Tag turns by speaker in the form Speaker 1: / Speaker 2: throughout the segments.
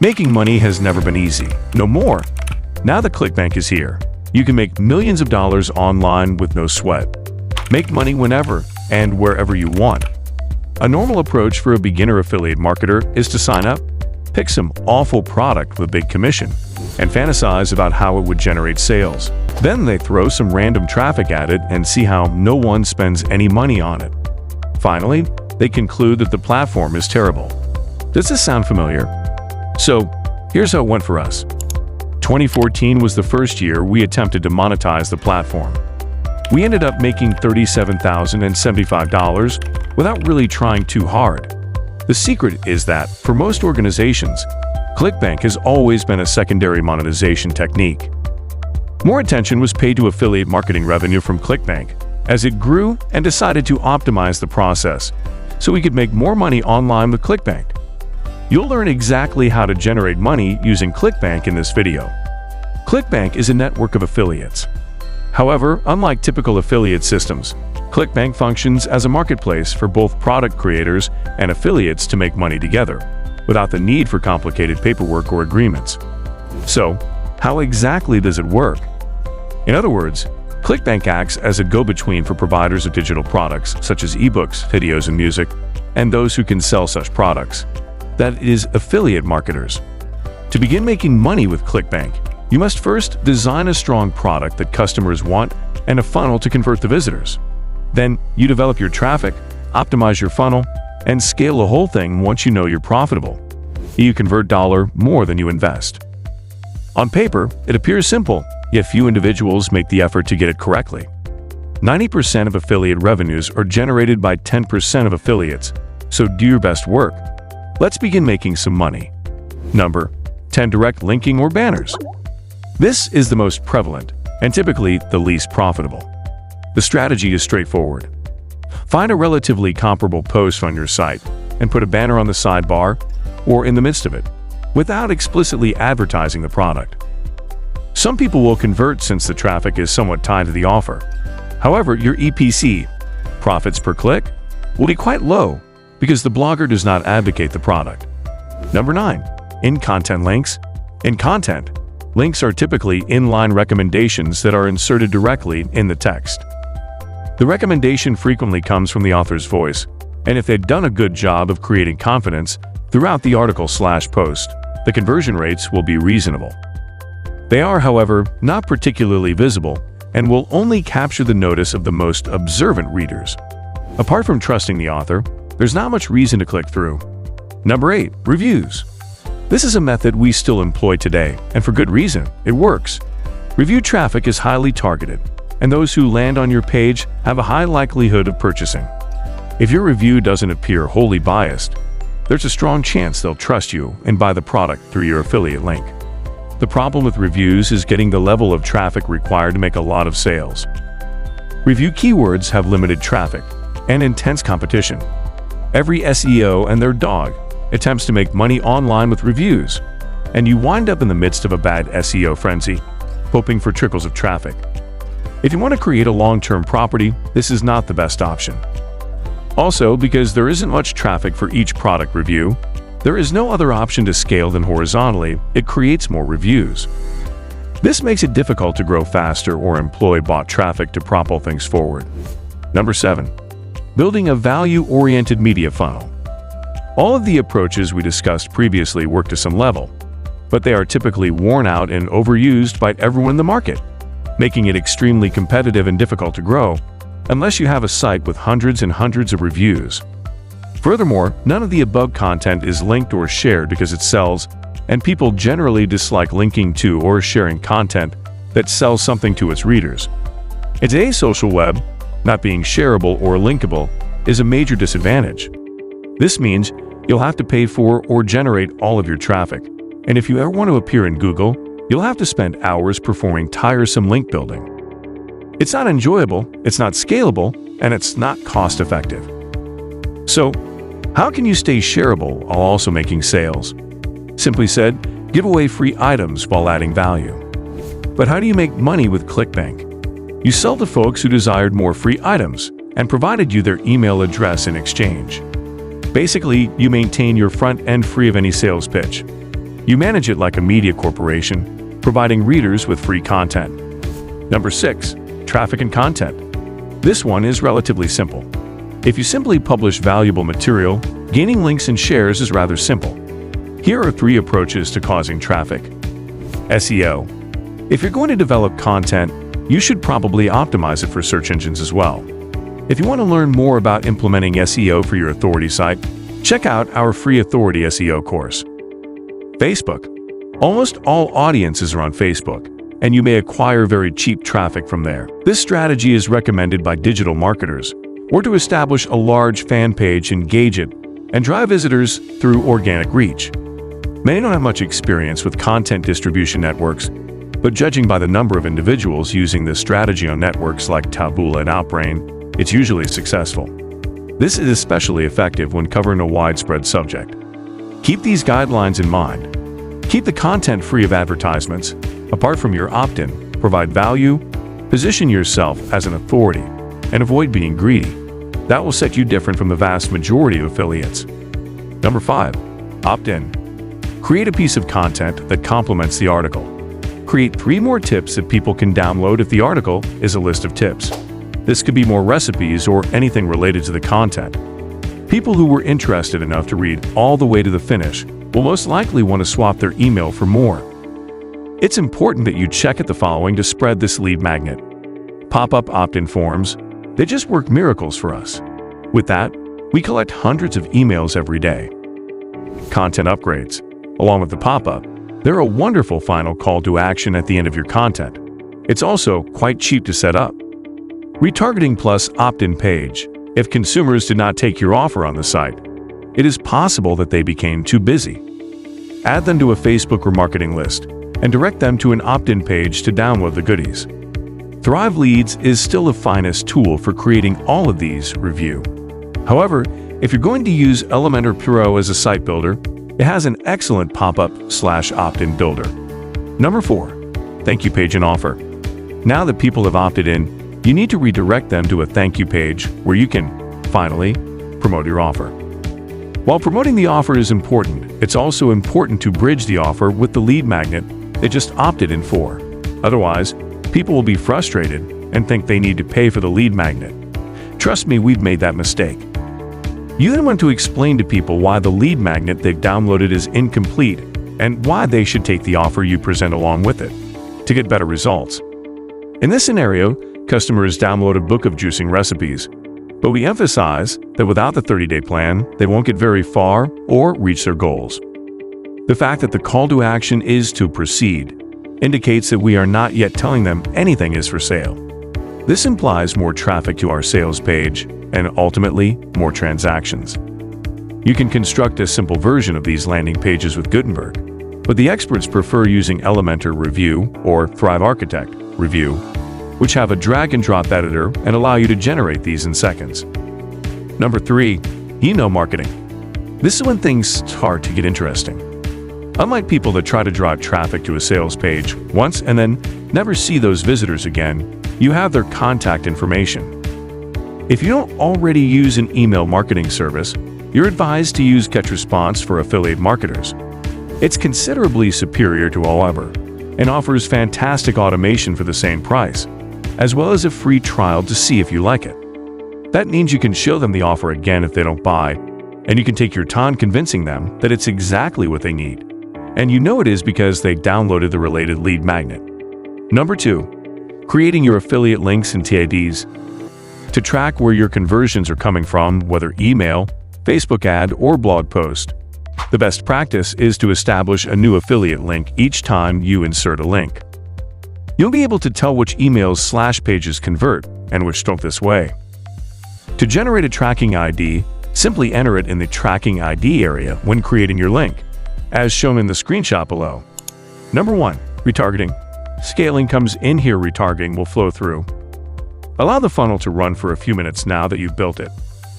Speaker 1: Making money has never been easy. No more. Now that Clickbank is here, you can make millions of dollars online with no sweat. Make money whenever and wherever you want. A normal approach for a beginner affiliate marketer is to sign up, pick some awful product with a big commission, and fantasize about how it would generate sales. Then they throw some random traffic at it and see how no one spends any money on it. Finally, they conclude that the platform is terrible. Does this sound familiar? So, here's how it went for us. 2014 was the first year we attempted to monetize the platform. We ended up making $37,075 without really trying too hard. The secret is that, for most organizations, Clickbank has always been a secondary monetization technique. More attention was paid to affiliate marketing revenue from Clickbank as it grew and decided to optimize the process so we could make more money online with Clickbank. You'll learn exactly how to generate money using Clickbank in this video. Clickbank is a network of affiliates. However, unlike typical affiliate systems, Clickbank functions as a marketplace for both product creators and affiliates to make money together, without the need for complicated paperwork or agreements. So, how exactly does it work? In other words, Clickbank acts as a go-between for providers of digital products such as ebooks, videos, and music, and those who can sell such products. That is, affiliate marketers. To begin making money with Clickbank, you must first design a strong product that customers want and a funnel to convert the visitors. Then, you develop your traffic, optimize your funnel, and scale the whole thing once you know you're profitable. You convert dollar more than you invest. On paper, it appears simple, yet few individuals make the effort to get it correctly. 90% of affiliate revenues are generated by 10% of affiliates, so do your best work. Let's begin making some money. Number 10. Direct linking or banners. This is the most prevalent and typically the least profitable. The strategy is straightforward. Find a relatively comparable post on your site and put a banner on the sidebar or in the midst of it, without explicitly advertising the product. Some people will convert since the traffic is somewhat tied to the offer. However, your EPC, profits per click, will be quite low because the blogger does not advocate the product. Number 9. In-content links. In content, links are typically inline recommendations that are inserted directly in the text. The recommendation frequently comes from the author's voice, and if they've done a good job of creating confidence throughout the article/post, the conversion rates will be reasonable. They are, however, not particularly visible and will only capture the notice of the most observant readers. Apart from trusting the author, there's not much reason to click through. Number 8. Reviews. This is a method we still employ today, and for good reason. It works. Review traffic is highly targeted, and those who land on your page have a high likelihood of purchasing. If your review doesn't appear wholly biased, there's a strong chance they'll trust you and buy the product through your affiliate link. The problem with reviews is getting the level of traffic required to make a lot of sales. Review keywords have limited traffic and intense competition. Every SEO and their dog attempts to make money online with reviews, and you wind up in the midst of a bad SEO frenzy, hoping for trickles of traffic. If you want to create a long-term property, this is not the best option. Also, because there isn't much traffic for each product review, there is no other option to scale than horizontally. It creates more reviews. This makes it difficult to grow faster or employ bot traffic to propel things forward. Number 7. Building a value-oriented media funnel. All of the approaches we discussed previously work to some level, but they are typically worn out and overused by everyone in the market, making it extremely competitive and difficult to grow unless you have a site with hundreds and hundreds of reviews. Furthermore, none of the above content is linked or shared because it sells, and people generally dislike linking to or sharing content that sells something to its readers. In today's social web, not being shareable or linkable is a major disadvantage. This means you'll have to pay for or generate all of your traffic, and if you ever want to appear in Google, you'll have to spend hours performing tiresome link building. It's not enjoyable, it's not scalable, and it's not cost-effective. So, how can you stay shareable while also making sales? Simply said, give away free items while adding value. But how do you make money with Clickbank? You sell to folks who desired more free items and provided you their email address in exchange. Basically, you maintain your front end free of any sales pitch. You manage it like a media corporation, providing readers with free content. Number 6. Traffic and content. This one is relatively simple. If you simply publish valuable material, gaining links and shares is rather simple. Here are 3 approaches to causing traffic. SEO. If you're going to develop content, you should probably optimize it for search engines as well. If you want to learn more about implementing SEO for your authority site, check out our free Authority SEO course. Facebook. Almost all audiences are on Facebook, and you may acquire very cheap traffic from there. This strategy is recommended by digital marketers, or to establish a large fan page, engage it, and drive visitors through organic reach. Many don't have much experience with content distribution networks, but judging by the number of individuals using this strategy on networks like Taboola and Outbrain, it's usually successful. This is especially effective when covering a widespread subject. Keep these guidelines in mind. Keep the content free of advertisements. Apart from your opt-in, provide value, position yourself as an authority, and avoid being greedy. That will set you different from the vast majority of affiliates. Number 5. Opt-in. Create a piece of content that complements the article. Create 3 more tips that people can download if the article is a list of tips. This could be more recipes or anything related to the content. People who were interested enough to read all the way to the finish will most likely want to swap their email for more. It's important that you check at the following to spread this lead magnet. Pop-up opt-in forms. They just work miracles for us. With that, we collect hundreds of emails every day. Content upgrades. Along with the pop-up, they're a wonderful final call to action at the end of your content. It's also quite cheap to set up. Retargeting plus opt-in page. If consumers did not take your offer on the site, it is possible that they became too busy. Add them to a Facebook remarketing list and direct them to an opt-in page to download the goodies. Thrive Leads is still the finest tool for creating all of these review. However, if you're going to use Elementor Pro as a site builder, it has an excellent pop-up/opt-in builder. Number 4. Thank you page and offer. Now that people have opted in, you need to redirect them to a thank you page where you can, finally, promote your offer. While promoting the offer is important, it's also important to bridge the offer with the lead magnet they just opted in for. Otherwise, people will be frustrated and think they need to pay for the lead magnet. Trust me, we've made that mistake. You then want to explain to people why the lead magnet they've downloaded is incomplete and why they should take the offer you present along with it to get better results. In this scenario, customers download a book of juicing recipes, but we emphasize that without the 30-day plan, they won't get very far or reach their goals. The fact that the call to action is to proceed indicates that we are not yet telling them anything is for sale. This implies more traffic to our sales page and ultimately more transactions. You can construct a simple version of these landing pages with Gutenberg, but the experts prefer using Elementor Review or Thrive Architect Review, which have a drag-and-drop editor and allow you to generate these in seconds. Number 3. Email marketing. This is when things start to get interesting. Unlike people that try to drive traffic to a sales page once and then never see those visitors again, you have their contact information. If you don't already use an email marketing service, you're advised to use GetResponse for affiliate marketers. It's considerably superior to Aweber and offers fantastic automation for the same price, as well as a free trial to see if you like it. That means you can show them the offer again if they don't buy, and you can take your time convincing them that it's exactly what they need. And you know it is because they downloaded the related lead magnet. Number 2. Creating your affiliate links and TADs. To track where your conversions are coming from, whether email, Facebook ad, or blog post, the best practice is to establish a new affiliate link each time you insert a link. You'll be able to tell which emails/pages convert and which don't this way. To generate a tracking ID, simply enter it in the tracking ID area when creating your link, as shown in the screenshot below. Number 1. Retargeting. Scaling comes in here. Retargeting will flow through. Allow the funnel to run for a few minutes now that you've built it.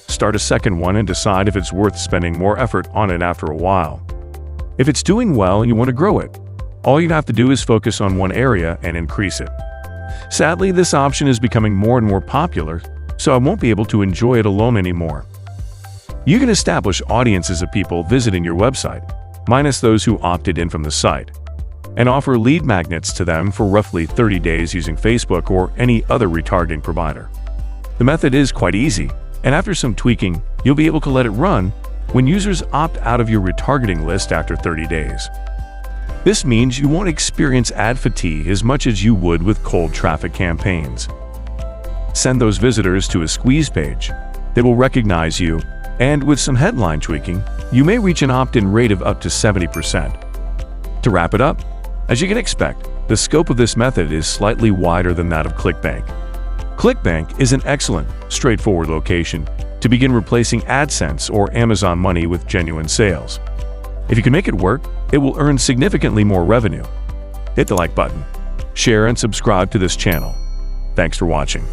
Speaker 1: Start a second one and decide if it's worth spending more effort on it after a while. If it's doing well and you want to grow it, all you have to do is focus on one area and increase it. Sadly, this option is becoming more and more popular, so I won't be able to enjoy it alone anymore. You can establish audiences of people visiting your website, minus those who opted in from the site, and offer lead magnets to them for roughly 30 days using Facebook or any other retargeting provider. The method is quite easy, and after some tweaking, you'll be able to let it run when users opt out of your retargeting list after 30 days. This means you won't experience ad fatigue as much as you would with cold traffic campaigns. Send those visitors to a squeeze page. They will recognize you, and with some headline tweaking, you may reach an opt-in rate of up to 70%. To wrap it up, as you can expect, the scope of this method is slightly wider than that of Clickbank. Clickbank is an excellent, straightforward location to begin replacing AdSense or Amazon money with genuine sales. If you can make it work, it will earn significantly more revenue. Hit the like button, share and subscribe to this channel. Thanks for watching.